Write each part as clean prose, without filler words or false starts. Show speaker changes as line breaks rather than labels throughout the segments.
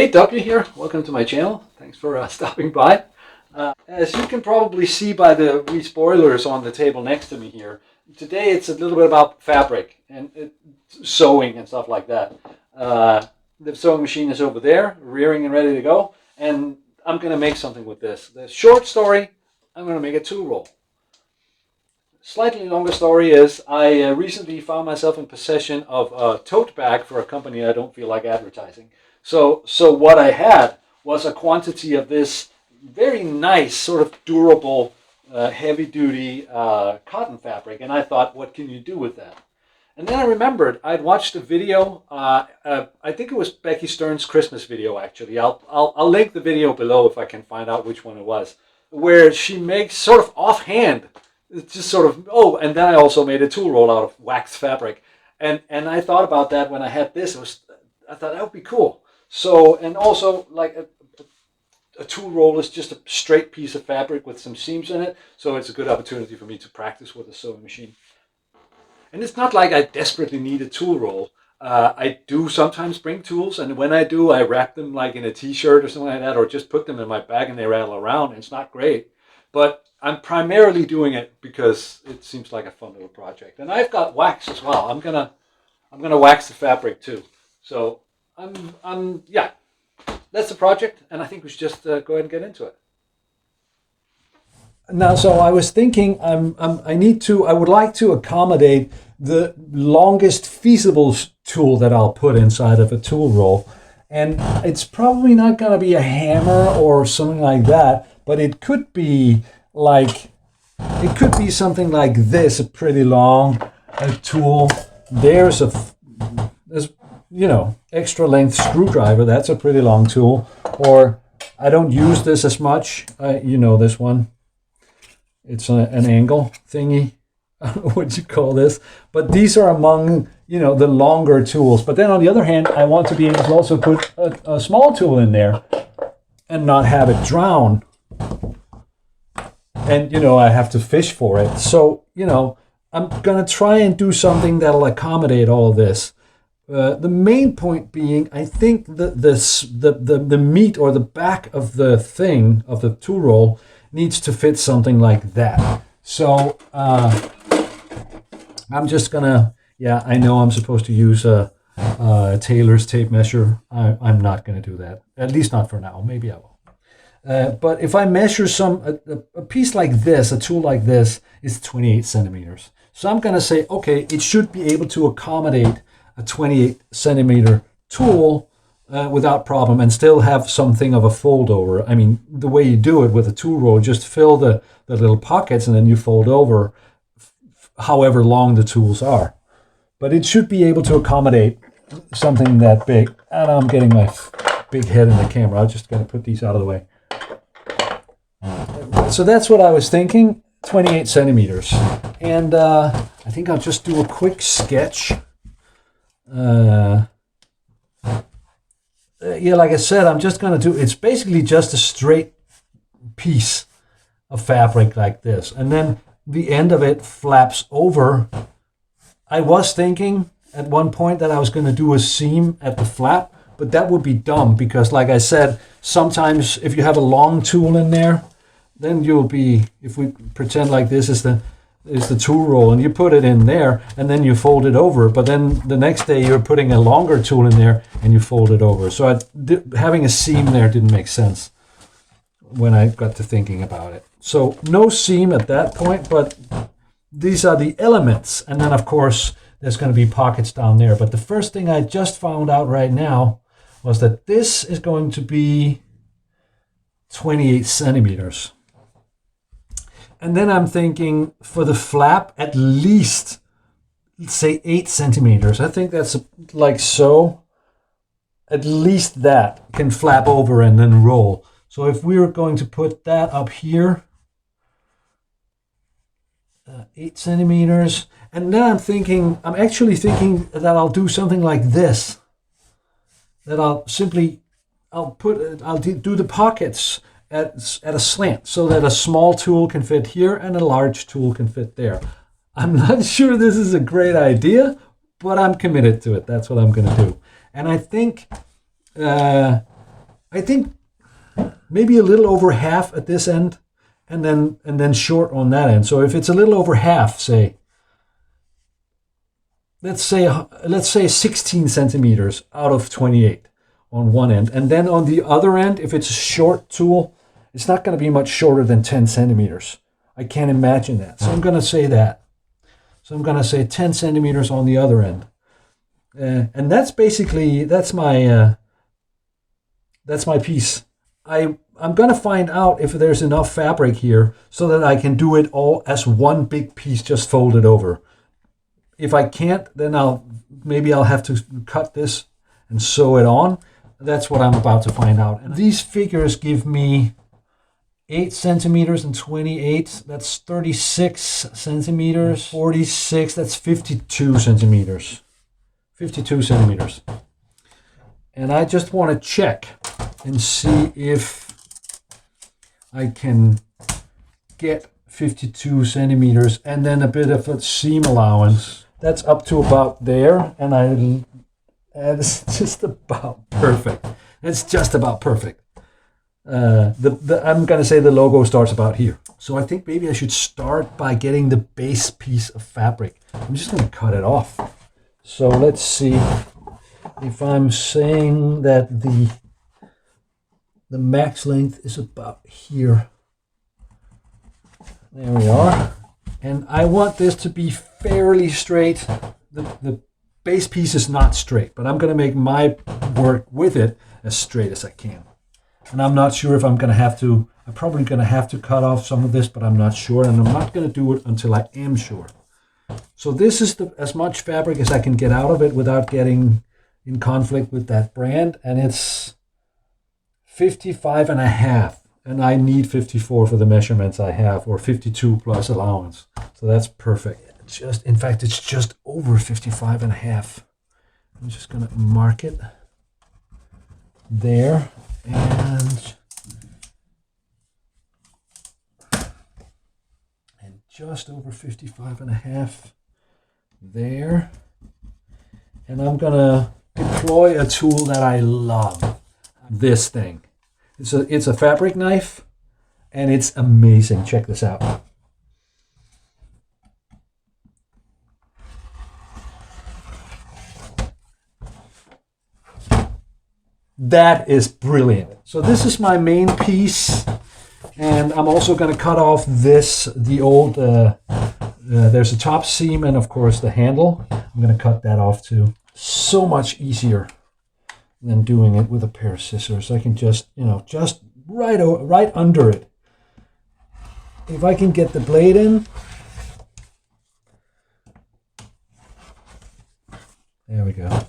Hey, W here. Welcome to my channel. Thanks for stopping by. As you can probably see by the wee spoilers on the table next to me here, today it's a little bit about fabric and sewing and stuff like that. The sewing machine is over there, rearing and ready to go, and I'm going to make something with this. The short story, I'm going to make a tool roll. Slightly longer story is I recently found myself in possession of a tote bag for a company I don't feel like advertising. So what I had was a quantity of this very nice, sort of durable, heavy-duty cotton fabric, and I thought, what can you do with that? And then I remembered I'd watched a video. I think it was Becky Stern's Christmas video. Actually, I'll link the video below if I can find out which one it was, where she makes sort of offhand. It's just sort of, and then I also made a tool roll out of waxed fabric. And I thought about that when I had this. I thought that would be cool. So, and also like a tool roll is just a straight piece of fabric with some seams in it. So it's a good opportunity for me to practice with a sewing machine. And it's not like I desperately need a tool roll. I do sometimes bring tools, and when I do, I wrap them like in a t-shirt or something like that, or just put them in my bag and they rattle around. And it's not great. But I'm primarily doing it because it seems like a fun little project. And I've got wax as well. I'm gonna wax the fabric too. So yeah, that's the project, and I think we should just go ahead and get into it. Now, so I was thinking, I would like to accommodate the longest feasible tool that I'll put inside of a tool roll. And it's probably not going to be a hammer or something like that, but it could be something like this, a pretty long tool. There's extra length screwdriver. That's a pretty long tool. Or I don't use this as much. This one. It's an angle thingy. I don't know what you call this. But these are among, the longer tools. But then on the other hand, I want to be able to also put a small tool in there and not have it drown. And, I have to fish for it. So, I'm going to try and do something that'll accommodate all of this. The main point being, I think the meat or the back of the thing, of the tool roll, needs to fit something like that. So I'm just going to, I know I'm supposed to use a tailor's tape measure. I'm not going to do that, at least not for now. Maybe I will. But if I measure a piece like this, a tool like this, is 28 centimeters. So I'm going to say, okay, it should be able to accommodate a 28 centimeter tool without problem and still have something of a fold over. I mean, the way you do it with a tool roll, just fill the little pockets and then you fold over however long the tools are. But it should be able to accommodate something that big. And I'm getting my big head in the camera. I'm just going to put these out of the way. So that's what I was thinking, 28 centimeters. And I think I'll just do a quick sketch. Like I said, I'm just going to it's basically just a straight piece of fabric like this. And then the end of it flaps over. I was thinking at one point that I was going to do a seam at the flap, but that would be dumb because, like I said, sometimes if you have a long tool in there, then if we pretend like this is the tool roll and you put it in there and then you fold it over, but then the next day you're putting a longer tool in there and you fold it over. So having a seam there didn't make sense when I got to thinking about it. So no seam at that point, but these are the elements. And then of course there's going to be pockets down there. But the first thing I just found out right now was that this is going to be 28 centimeters. And then I'm thinking for the flap, at least, let's say 8 centimeters. I think that's like so. At least that can flap over and then roll. So if we were going to put that up here, 8 centimeters. And then I'm actually thinking that I'll do something like this. That I'll do the pockets at a slant so that a small tool can fit here and a large tool can fit there. I'm not sure this is a great idea, but I'm committed to it. That's what I'm going to do. And I think I think maybe a little over half at this end, and then short on that end. So if it's a little over half, say, let's say 16 centimeters out of 28 on one end, and then on the other end, if it's a short tool, it's not going to be much shorter than 10 centimeters. I can't imagine that. So I'm going to say that. So I'm going to say 10 centimeters on the other end. And that's basically, that's my piece. I'm going to find out if there's enough fabric here so that I can do it all as one big piece just folded over. If I can't, then maybe I'll have to cut this and sew it on. That's what I'm about to find out. And these figures give me 8 centimeters and 28. That's 36 centimeters. 46. That's 52 centimeters. 52 centimeters. And I just want to check and see if I can get 52 centimeters and then a bit of a seam allowance. That's up to about there, and it's just about perfect. It's just about perfect. I'm going to say the logo starts about here. So I think maybe I should start by getting the base piece of fabric. I'm just going to cut it off. So let's see if I'm saying that the max length is about here. There we are. And I want this to be fairly straight. The base piece is not straight, but I'm going to make my work with it as straight as I can. And I'm not sure if I'm probably going to have to cut off some of this, but I'm not sure. And I'm not going to do it until I am sure. So this is as much fabric as I can get out of it without getting in conflict with that brand. And it's 55 and a half. And I need 54 for the measurements I have, or 52 plus allowance. So that's perfect. In fact, it's just over 55 and a half. I'm just going to mark it there. And just over 55 and a half there. And I'm going to deploy a tool that I love. This thing. It's a fabric knife, and it's amazing. Check this out. That is brilliant. So this is my main piece, and I'm also going to cut off the old, there's a top seam and of course the handle. I'm going to cut that off too. So much easier than doing it with a pair of scissors. I can just right under it. If I can get the blade in. There we go.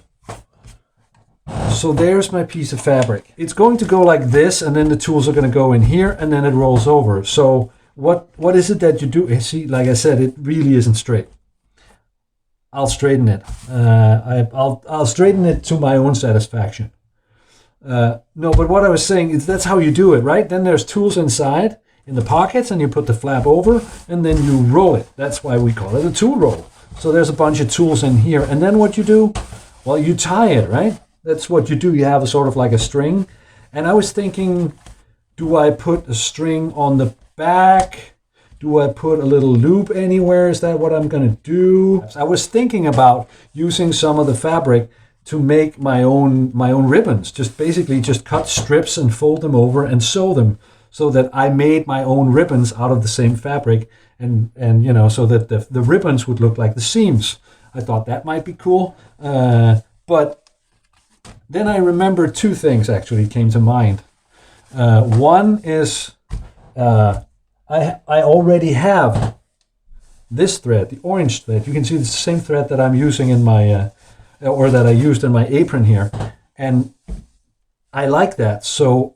So there's my piece of fabric. It's going to go like this, and then the tools are going to go in here, and then it rolls over. So what is it that you do? See, like I said, it really isn't straight. I'll straighten it. I'll straighten it to my own satisfaction. No, but what I was saying is that's how you do it, right? Then there's tools inside in the pockets, and you put the flap over, and then you roll it. That's why we call it a tool roll. So there's a bunch of tools in here, and then what you do? Well, you tie it, right? That's what you do. You have a sort of like a string. And I was thinking, do I put a string on the back? Do I put a little loop anywhere? Is that what I'm going to do? I was thinking about using some of the fabric to make my own ribbons. Just cut strips and fold them over and sew them so that I made my own ribbons out of the same fabric, and so that the ribbons would look like the seams. I thought that might be cool. But then I remembered two things actually came to mind. One is I already have this thread, the orange thread. You can see it's the same thread that I'm using in my, or that I used in my apron here. And I like that. So,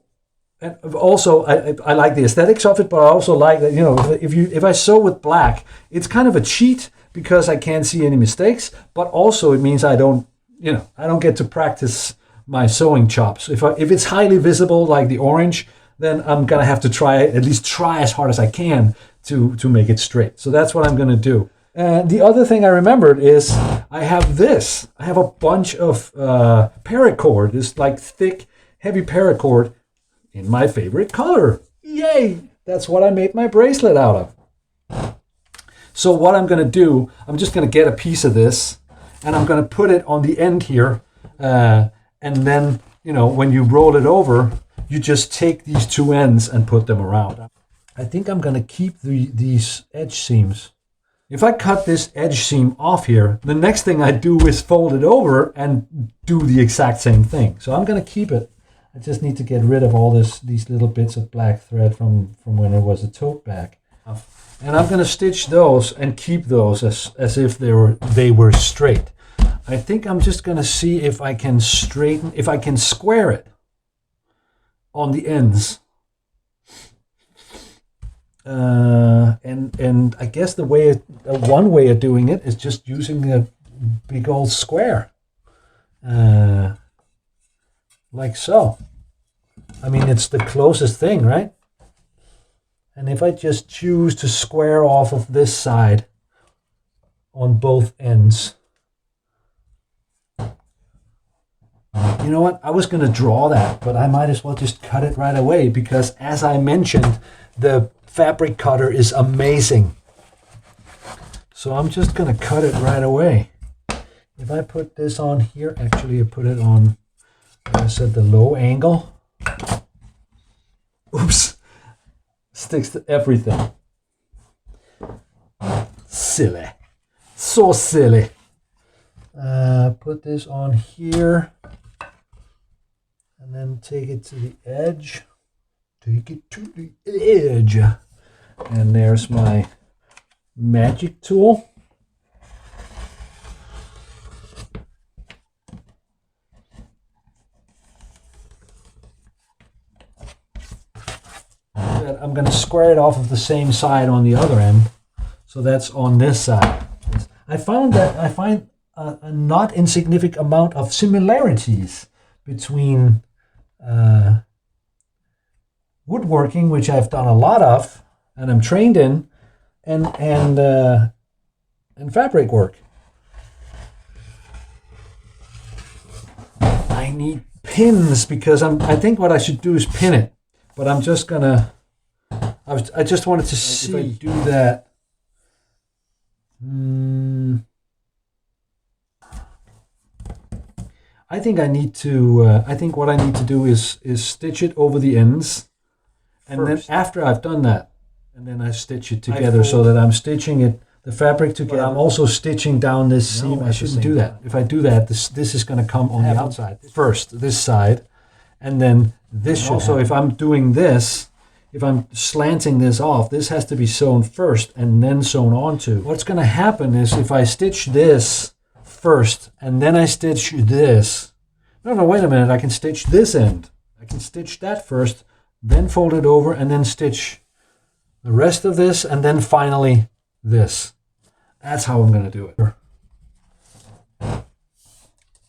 and also I like the aesthetics of it, but I also like that, if I sew with black, it's kind of a cheat because I can't see any mistakes, but also it means I don't get to practice my sewing chops. If it's highly visible like the orange, then I'm gonna have to at least try as hard as I can to make it straight. So that's what I'm gonna do. And the other thing I remembered is I have a bunch of paracord, this like thick, heavy paracord in my favorite color. Yay! That's what I made my bracelet out of. So what I'm going to do, I'm just going to get a piece of this and I'm going to put it on the end here. And then, when you roll it over, you just take these two ends and put them around. I think I'm going to keep these edge seams. If I cut this edge seam off here, the next thing I do is fold it over and do the exact same thing. So I'm going to keep it. I just need to get rid of all these little bits of black thread from when it was a tote bag. And I'm going to stitch those and keep those as if they were straight. I think I'm just going to see if I can square it on the ends. And I guess one way of doing it is just using a big old square, like so. I mean, it's the closest thing, right? And if I just choose to square off of this side on both ends, you know what? I was going to draw that, but I might as well just cut it right away because, as I mentioned, the fabric cutter is amazing. So I'm just going to cut it right away. If I put this on here, actually I put it on, I said, the low angle. Oops. Sticks to everything. Silly. So silly. Put this on here. And then take it to the edge. Take it to the edge. And there's my magic tool. I'm going to square it off of the same side on the other end. So that's on this side. I find a not insignificant amount of similarities between woodworking, which I've done a lot of and I'm trained in, and fabric work. I need pins because I think what I should do is pin it, but I'm just gonna. I just wanted to see if I do that. I think I need to. I think what I need to do is stitch it over the ends, and first. Then after I've done that, and then I stitch it together so that I'm stitching the fabric together. But I'm also stitching down this seam. I shouldn't do that. If I do that, this is going to come on the outside first. This side, and then this. Also, if I'm doing this. If I'm slanting this off, this has to be sewn first and then sewn onto. What's going to happen is if I stitch this first and then I stitch this. No, wait a minute. I can stitch this end. I can stitch that first, then fold it over and then stitch the rest of this and then finally this. That's how I'm going to do it.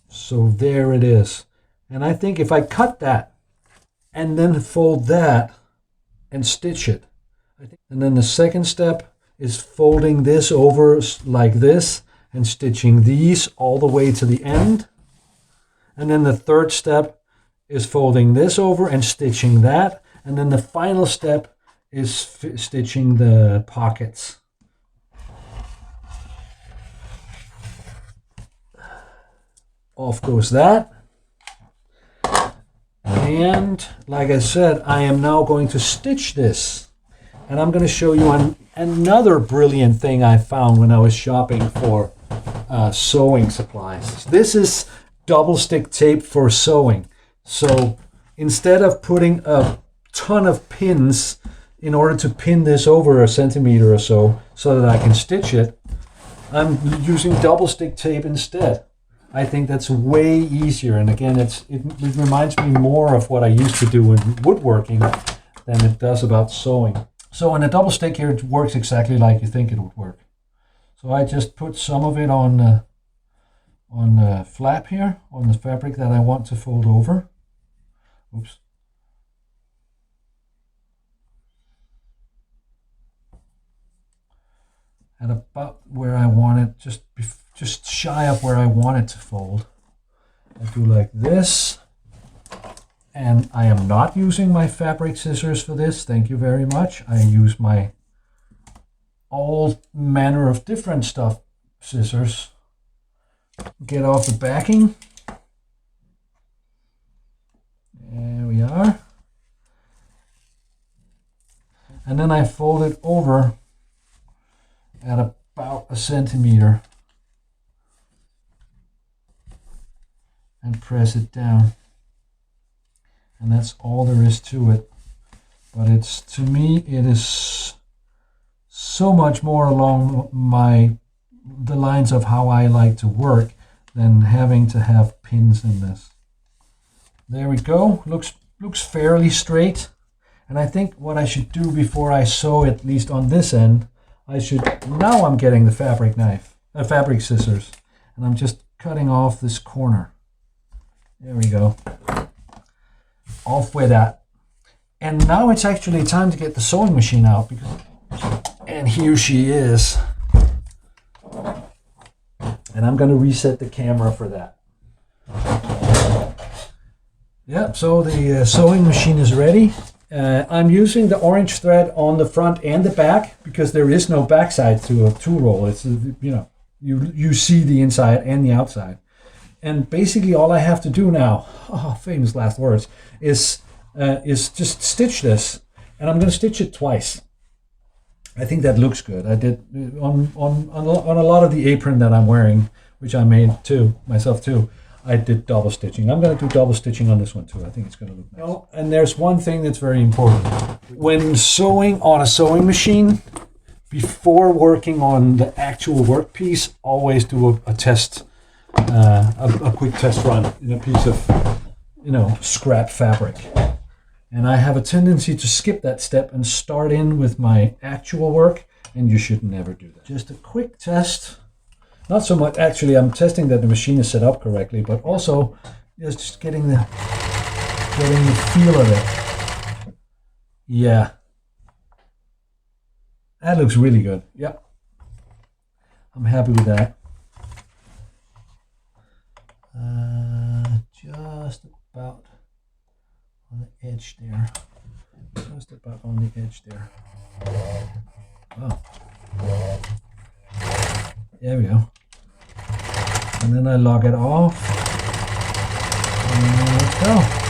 So there it is. And I think if I cut that and then fold that, and stitch it. And then the second step is folding this over like this and stitching these all the way to the end. And then the third step is folding this over and stitching that. And then the final step is stitching the pockets. Off goes that. And like I said, I am now going to stitch this. And I'm going to show you another brilliant thing I found when I was shopping for sewing supplies. This is double stick tape for sewing. So instead of putting a ton of pins in order to pin this over a centimeter or so that I can stitch it, I'm using double stick tape instead. I think that's way easier, and again, it reminds me more of what I used to do in woodworking than it does about sewing. So in a double stick here, it works exactly like you think it would work. So I just put some of it on the flap here, on the fabric that I want to fold over. Oops. At about where I want it, just shy of where I want it to fold. I do like this, And I am not using my fabric scissors for this. Thank you very much. I use my all manner of different stuff scissors. Get off the backing. There we are. And then I fold it over at about 1 centimeter and press it down. And that's all there is to it. But it's, to me, it is so much more along the lines of how I like to work than having to have pins in this. There we go. Looks fairly straight. And I think what I should do before I sew, at least on this end, now I'm getting the fabric scissors, and I'm just cutting off this corner. There we go. Off with that. And now it's actually time to get the sewing machine out, and here she is. And I'm going to reset the camera for that. Yep, so the sewing machine is ready. I'm using the orange thread on the front and the back because there is no backside to a tool roll. It's, you see the inside and the outside. And basically all I have to do now, famous last words, is just stitch this. And I'm going to stitch it twice. I think that looks good. I did on a lot of the apron that I'm wearing, which I made myself too. I did double stitching. I'm going to do double stitching on this one too. I think it's going to look nice. Oh, and there's one thing that's very important. When sewing on a sewing machine, before working on the actual workpiece, always do a test, a quick test run in a piece of, scrap fabric. And I have a tendency to skip that step and start in with my actual work, and you should never do that. Just a quick test. Not so much, actually, I'm testing that the machine is set up correctly, but also just getting the feel of it. Yeah. That looks really good. Yep. I'm happy with that. Just about on the edge there. Just about on the edge there. Oh. There we go. And then I log it off. And let's go.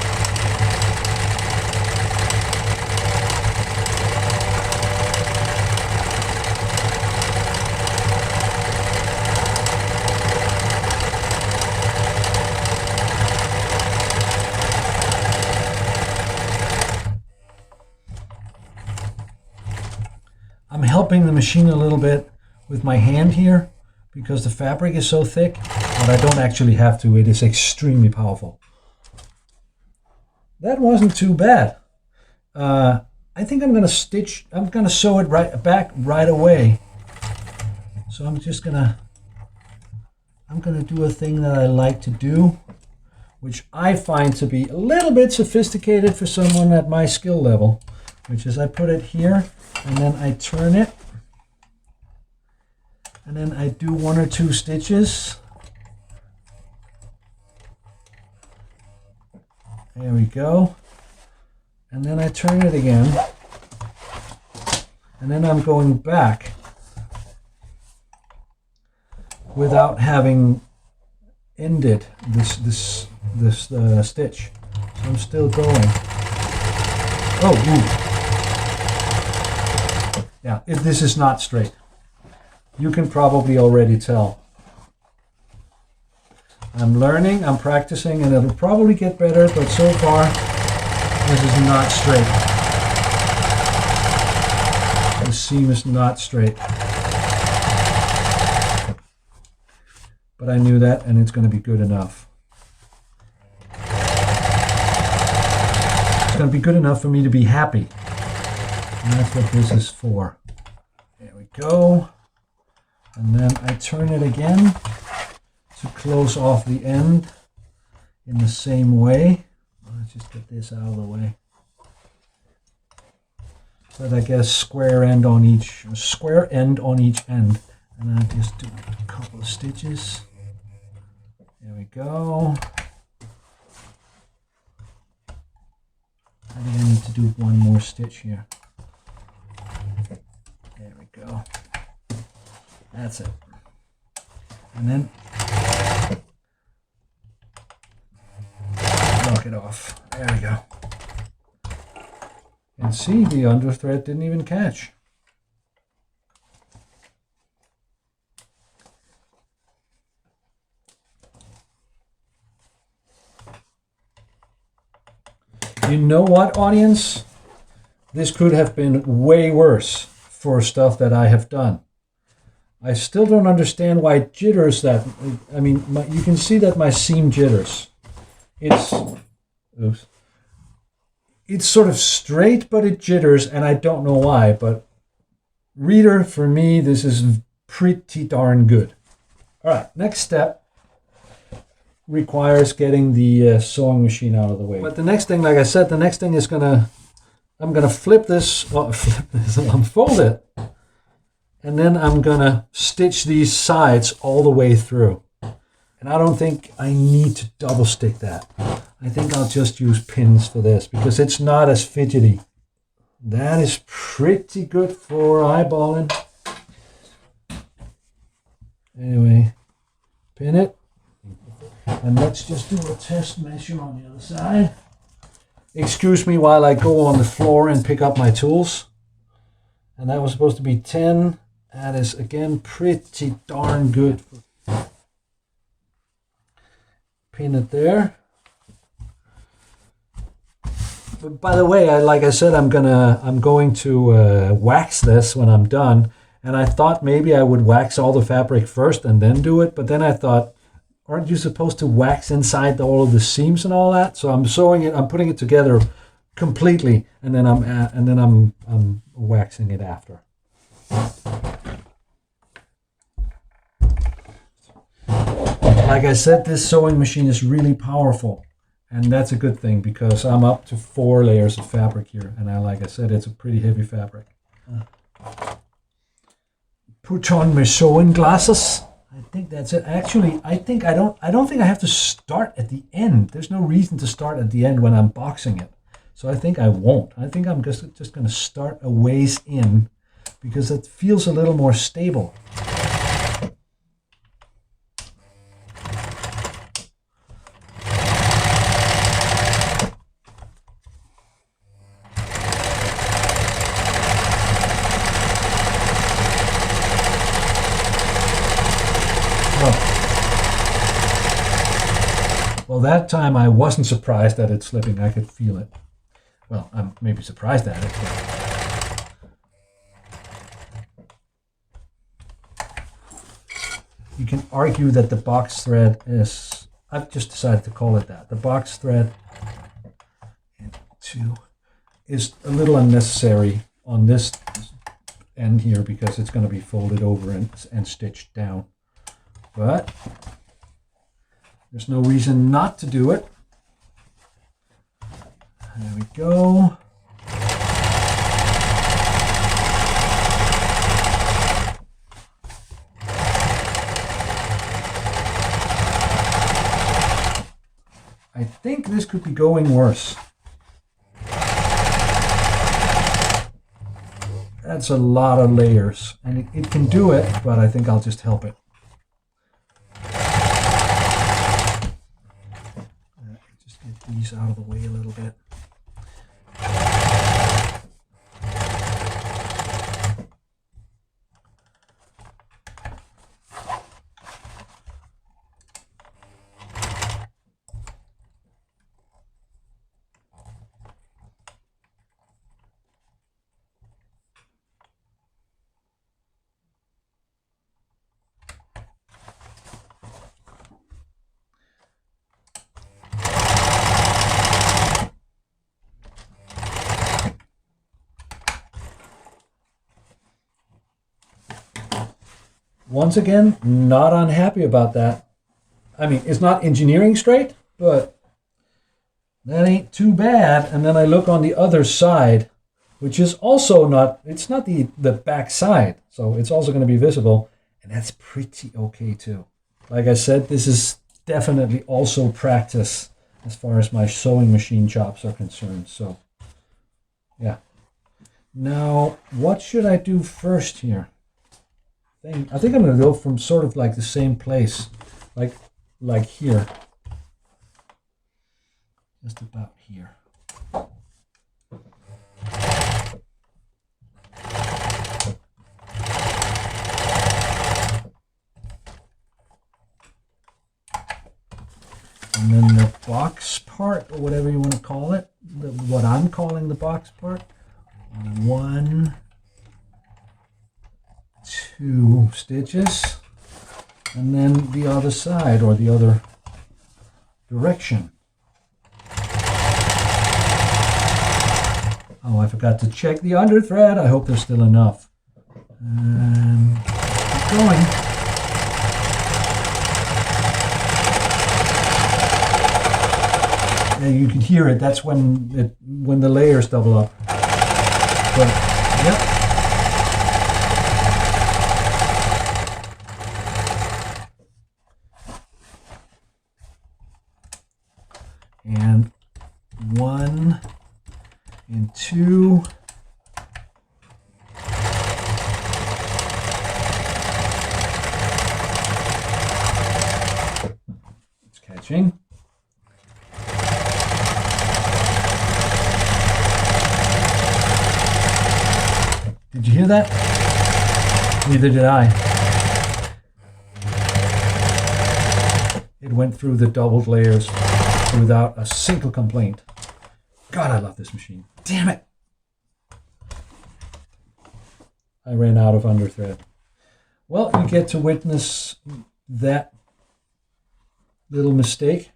I'm helping the machine a little bit with my hand here because the fabric is so thick, but I don't actually have to. It is extremely powerful. That wasn't too bad. I think I'm going to sew it back right away. So I'm going to do a thing that I like to do, which I find to be a little bit sophisticated for someone at my skill level, which is I put it here and then I turn it. And then I do 1 or 2 stitches. There we go. And then I turn it again. And then I'm going back without having ended this stitch. So I'm still going. Oh, ooh. Yeah, this is not straight. You can probably already tell. I'm learning, I'm practicing, and it'll probably get better, but so far, this is not straight. The seam is not straight. But I knew that, and it's going to be good enough. It's going to be good enough for me to be happy. And that's what this is for. There we go. And then I turn it again to close off the end in the same way. Let's just get this out of the way. But I guess square end on each end. And I just do a couple of stitches. There we go. I think I need to do one more stitch here. There we go. That's it. And then knock it off. There we go. And see, the under thread didn't even catch. You know what, audience? This could have been way worse for stuff that I have done. I still don't understand why it jitters that. I mean, you can see that my seam jitters. Oops. It's sort of straight, but it jitters, and I don't know why. But reader, for me, this is pretty darn good. All right, next step requires getting the sewing machine out of the way. But the next thing, like I said, the next thing is I'm gonna flip this, unfold it, and then I'm gonna stitch these sides all the way through. And I don't think I need to double stick that. I think I'll just use pins for this because it's not as fidgety. That is pretty good for eyeballing. Anyway, pin it. And let's just do a test measure on the other side. Excuse me while I go on the floor and pick up my tools. And that was supposed to be 10. That is, again, pretty darn good. Pin it there. But by the way, like I said, I'm going to wax this when I'm done. And I thought maybe I would wax all the fabric first and then do it. But then I thought, aren't you supposed to wax inside all of the seams and all that? So I'm sewing it. I'm putting it together completely, and then I'm waxing it after. Like I said, this sewing machine is really powerful, and that's a good thing because I'm up to 4 layers of fabric here, and like I said, it's a pretty heavy fabric. Put on my sewing glasses. I think that's it. Actually, I don't think I have to start at the end. There's no reason to start at the end when I'm boxing it. So I think I won't. I think I'm just going to start a ways in because it feels a little more stable. Well, that time I wasn't surprised that it's slipping. I could feel it. Well, I'm maybe surprised at it. But you can argue that the box thread is, I've just decided to call it that. The box thread is a little unnecessary on this end here because it's going to be folded over and stitched down. But there's no reason not to do it. There we go. I think this could be going worse. That's a lot of layers, and it can do it, but I think I'll just help it. Just get these out of the way a little bit. Once again, not unhappy about that. I mean, it's not engineering straight, but that ain't too bad. And then I look on the other side, which is also not, it's not the back side, so it's also going to be visible, and that's pretty okay too. Like I said, this is definitely also practice as far as my sewing machine chops are concerned. So Yeah. Now, what should I do first here? I think I'm going to go from sort of like the same place, like here. Just about here. And then the box part, or whatever you want to call it, what I'm calling the box part, 1, 2 stitches, and then the other side, or the other direction. Oh, I forgot to check the under thread. I hope there's still enough. And keep going. Yeah, you can hear it. That's when the layers double up. But, yep. And 1 and 2. It's catching. Did you hear that? Neither did I. It went through the doubled layers without a single complaint. God, I love this machine. Damn it! I ran out of underthread. Well, you get to witness that little mistake.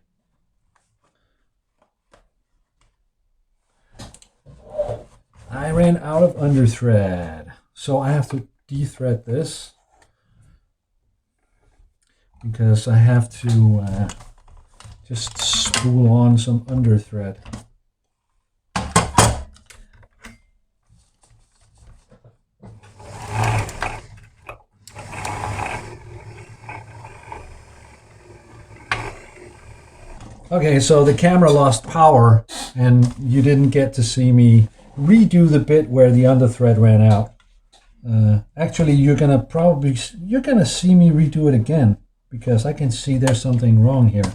I ran out of underthread. So I have to de-thread this because I have to just spool on some underthread. Okay, so the camera lost power and you didn't get to see me redo the bit where the underthread ran out. Actually, you're gonna see me redo it again because I can see there's something wrong here.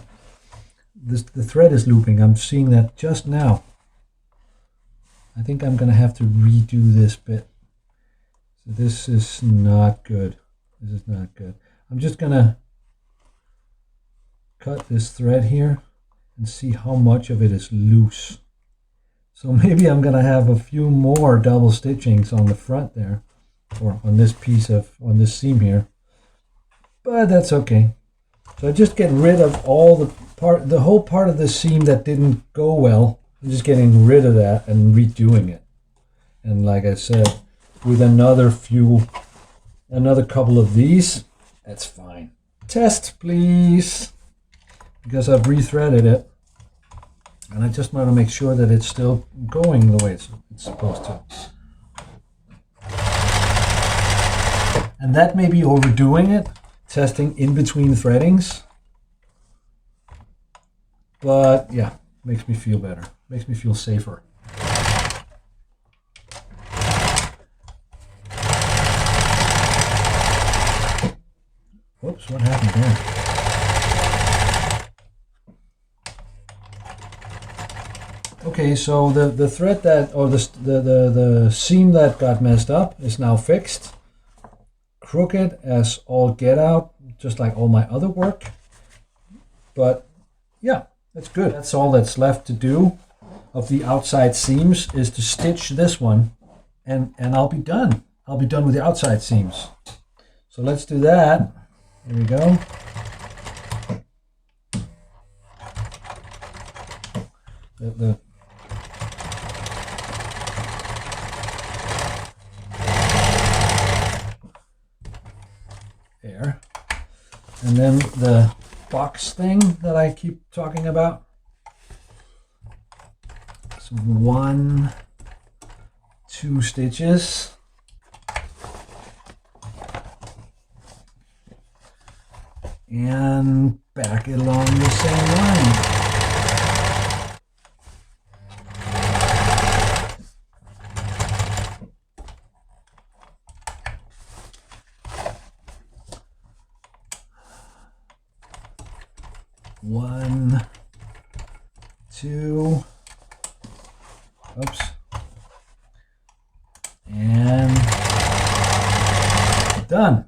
The thread is looping. I'm seeing that just now. I think I'm gonna have to redo this bit. So this is not good. This is not good. I'm just gonna cut this thread here and see how much of it is loose. So maybe I'm gonna have a few more double stitchings on the front there, or on this on this seam here, but that's okay. So I just get rid of all the whole part of the seam that didn't go well. I'm just getting rid of that and redoing it. And like I said, with another couple of these, that's fine. Test, please. Because I've rethreaded it. And I just want to make sure that it's still going the way it's supposed to. And that may be overdoing it, testing in between threadings. But yeah, makes me feel better. Makes me feel safer. Whoops, what happened there? Okay, so the thread the seam that got messed up is now fixed. Crooked as all get out, just like all my other work. But yeah, that's good. That's all that's left to do of the outside seams is to stitch this one, and I'll be done. I'll be done with the outside seams. So let's do that. Here we go. There. And then the box thing that I keep talking about. So 1, 2 stitches. And back it along the same line. 1, 2, oops, and done.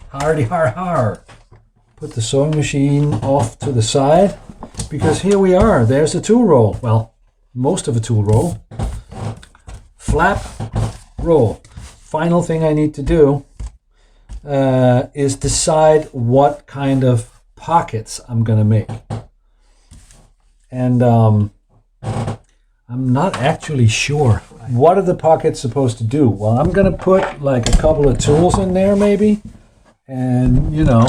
Hardy har har. Put the sewing machine off to the side because here we are. There's a tool roll. Well, most of a tool roll. Flap, roll. Final thing I need to do is decide what kind of pockets I'm gonna make. And I'm not actually sure. What are the pockets supposed to do? Well, I'm gonna put like a couple of tools in there maybe. And you know,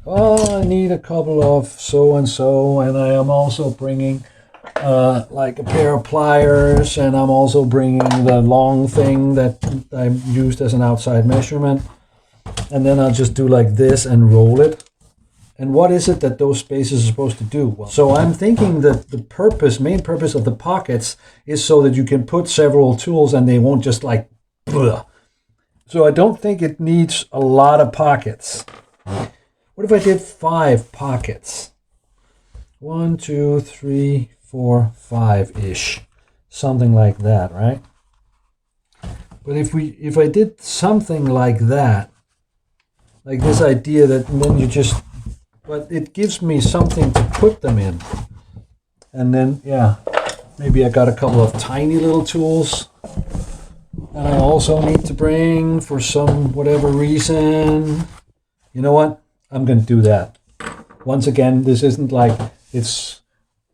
oh, I need a couple of so and so, and I am also bringing like a pair of pliers, and I'm also bringing the long thing that I used as an outside measurement. And then I'll just do like this and roll it. And what is it that those spaces are supposed to do? Well, so I'm thinking that the main purpose of the pockets is so that you can put several tools and they won't just like, bleh. So I don't think it needs a lot of pockets. What if I did 5 pockets? 1, 2, 3, 4, 5-ish. Something like that, right? But if I did something like that, like this idea that then you just, but it gives me something to put them in. And then, yeah, maybe I got a couple of tiny little tools that I also need to bring for some whatever reason. You know what? I'm going to do that. Once again, this isn't like it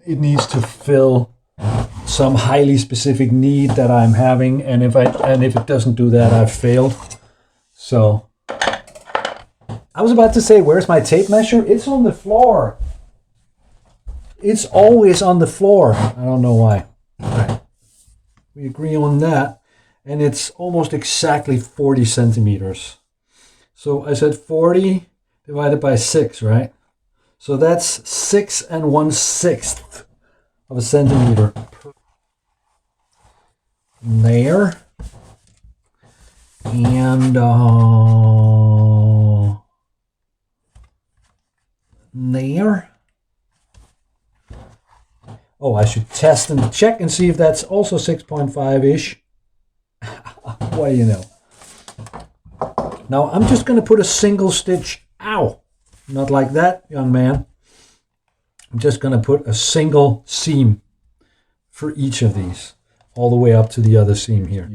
needs to fill some highly specific need that I'm having, and if it doesn't do that, I've failed. So I was about to say, where's my tape measure? It's on the floor. It's always on the floor. I don't know why. All right. We agree on that. And it's almost exactly 40 centimeters. So I said 40 divided by 6, right? So that's 6 1/6 of a centimeter. There. And there. Oh, I should test and check and see if that's also 6.5-ish. What do you know? Now I'm just going to put a single stitch. Ow! Not like that, young man. I'm just going to put a single seam for each of these, all the way up to the other seam here.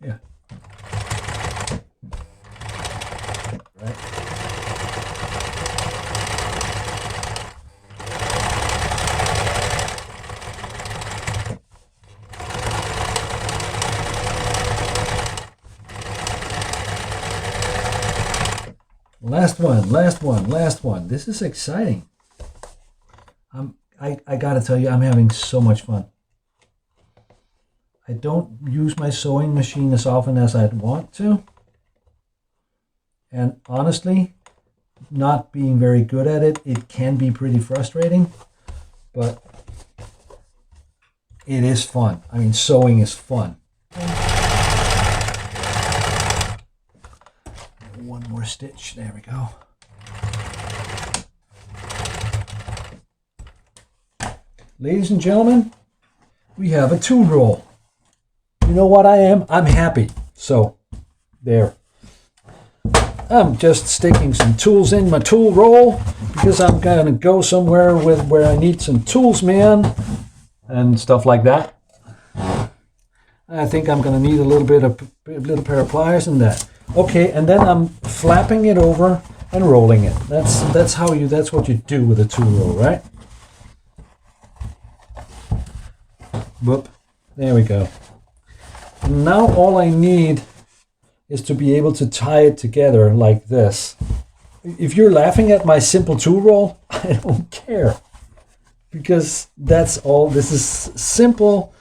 Yeah. Right. Last one. This is exciting. I gotta tell you, I'm having so much fun. I don't use my sewing machine as often as I'd want to. And honestly, not being very good at it, it can be pretty frustrating, but it is fun. I mean, sewing is fun. One more stitch, there we go. Ladies and gentlemen, we have a tool roll. You know what I am? I'm happy. So, there. I'm just sticking some tools in my tool roll because I'm going to go somewhere where I need some tools, man, and stuff like that. I think I'm going to need a little pair of pliers and that. Okay, and then I'm flapping it over and rolling it. That's what you do with a tool roll, right? Whoop. There we go. And now all I need is to be able to tie it together like this. If you're laughing at my simple tool roll, I don't care. Because that's all. This is simple,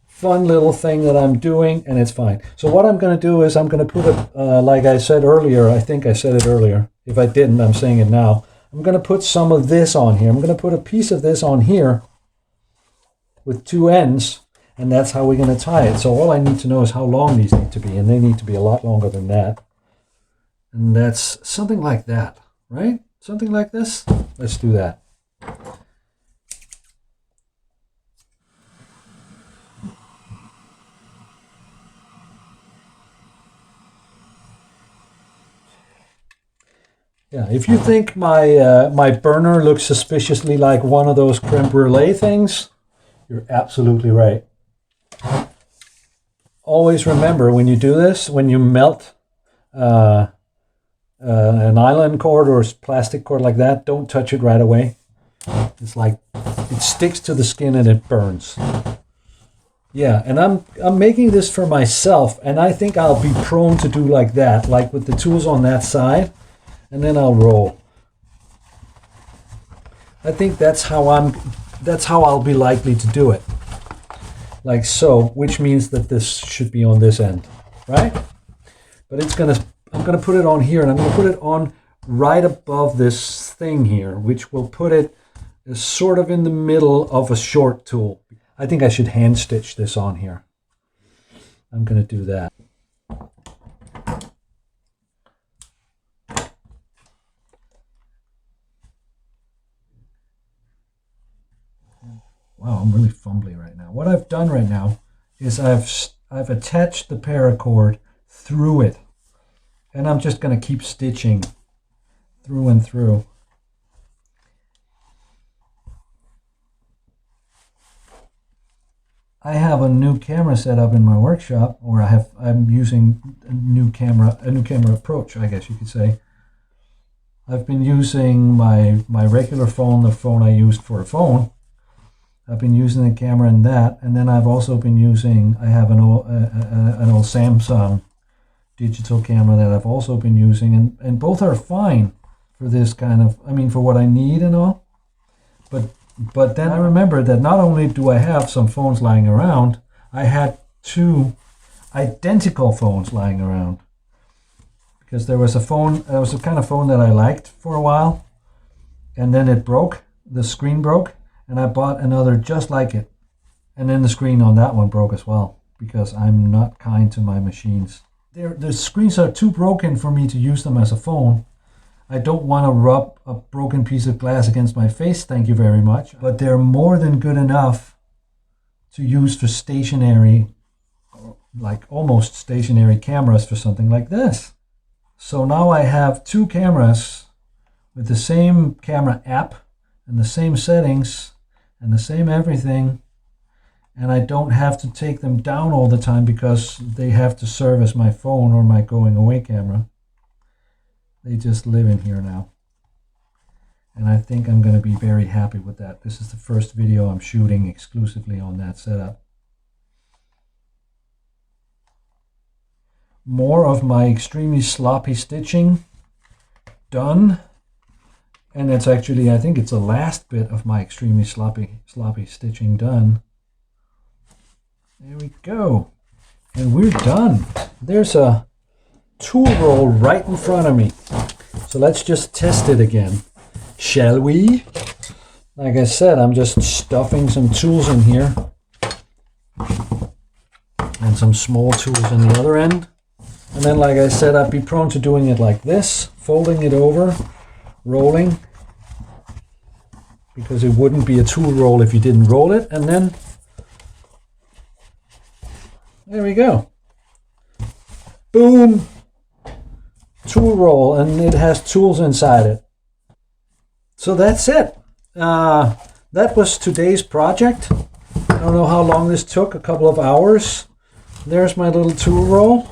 fun little thing that I'm doing, and it's fine. So what I'm going to do is I'm going to put it, like I said earlier, I think I said it earlier. If I didn't, I'm saying it now. I'm going to put some of this on here. I'm going to put a piece of this on here with two ends, and that's how we're going to tie it. So all I need to know is how long these need to be, and they need to be a lot longer than that. And that's something like that, right? Something like this? Let's do that. Yeah, if you think my burner looks suspiciously like one of those creme brulee things, you're absolutely right. Always remember when you do this, when you melt an nylon cord or plastic cord like that, don't touch it right away. It's like it sticks to the skin and it burns. Yeah, and I'm making this for myself, and I think I'll be prone to do like that, like with the tools on that side. And then I'll roll. I think that's how I'll be likely to do it. Like so, which means that this should be on this end, right? But I'm gonna put it on here, and I'm gonna put it on right above this thing here, which will put it sort of in the middle of a short tool. I think I should hand stitch this on here. I'm gonna do that. Wow, I'm really fumbly right now. What I've done right now is I've attached the paracord through it, and I'm just going to keep stitching through and through. I have a new camera set up in my workshop, or I'm using a new camera approach, I guess you could say. I've been using my regular phone, the phone I used for a phone. I've been using the camera in that, and then I've also been using, I have an old Samsung digital camera that I've also been using, and both are fine for this kind of, I mean, for what I need and all. But then I remembered that not only do I have some phones lying around, I had two identical phones lying around. Because there was a kind of phone that I liked for a while, and then it broke, the screen broke, and I bought another just like it. And then the screen on that one broke as well, because I'm not kind to my machines. The screens are too broken for me to use them as a phone. I don't want to rub a broken piece of glass against my face, thank you very much. But they're more than good enough to use for stationary, like almost stationary cameras for something like this. So now I have two cameras with the same camera app and the same settings and the same everything, and I don't have to take them down all the time because they have to serve as my phone or my going away camera. They just live in here now, and I think I'm going to be very happy with that. This is the first video I'm shooting exclusively on that setup. More of my extremely sloppy stitching done. And it's actually, I think it's the last bit of my extremely sloppy stitching done. There we go. And we're done. There's a tool roll right in front of me. So let's just test it again, shall we? Like I said, I'm just stuffing some tools in here. And some small tools on the other end. And then, like I said, I'd be prone to doing it like this, folding it over, rolling, because it wouldn't be a tool roll if you didn't roll it. And then there we go, boom, tool roll, and it has tools inside it. So that's it. That was today's project. I don't know how long this took, a couple of hours. There's my little tool roll.